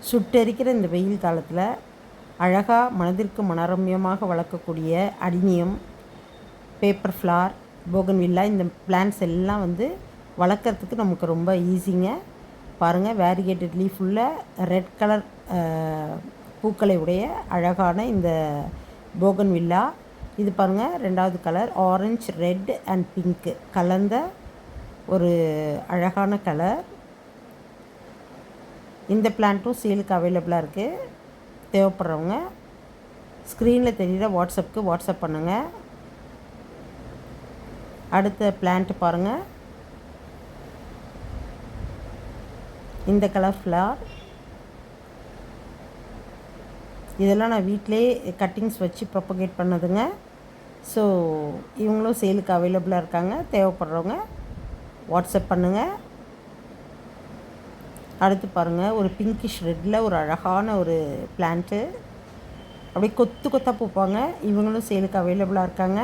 சுட்டெரிக்கிற இந்த வெயில் காலத்தில் அழகாக மனதிற்கு மனரம்யமாக வளர்க்கக்கூடிய அடினியம், பேப்பர் ஃப்ளார், போகன்வில்லா இந்த பிளான்ட்ஸ் எல்லாம் வளர்க்குறதுக்கு நமக்கு ரொம்ப ஈஸிங்க. பாருங்கள், வேரிகேட்டட் லீஃபுள்ள ரெட் கலர் பூக்களை உடைய அழகான இந்த போகன்வில்லா. இது பாருங்கள், ரெண்டாவது colour orange, red and pink கலந்த ஒரு அழகான கலர். இந்த பிளான்ட்டும் சேலுக்கு அவைலபிளாக இருக்குது. தேவைப்படுறவங்க ஸ்க்ரீனில் தெரிகிற வாட்ஸ்அப்புக்கு வாட்ஸ்அப் பண்ணுங்கள். அடுத்த பிளான்ட்டு பாருங்கள், இந்த கலர் ஃப்ளார். இதெல்லாம் நான் வீட்டிலே கட்டிங்ஸ் வச்சு ப்ரொபகேட் பண்ணதுங்க. ஸோ இவங்களும் சேலுக்கு அவைலபிளாக இருக்காங்க. தேவைப்படுறவங்க வாட்ஸ்அப் பண்ணுங்கள். அடுத்து பாருங்கள், ஒரு பிங்கிஷ் ரெட்டில் ஒரு அழகான ஒரு பிளான்ட்டு. அப்படியே கொத்து கொத்தாக பூப்பாங்க. இவங்களும் சேலுக்கு அவைலபிளாக இருக்காங்க.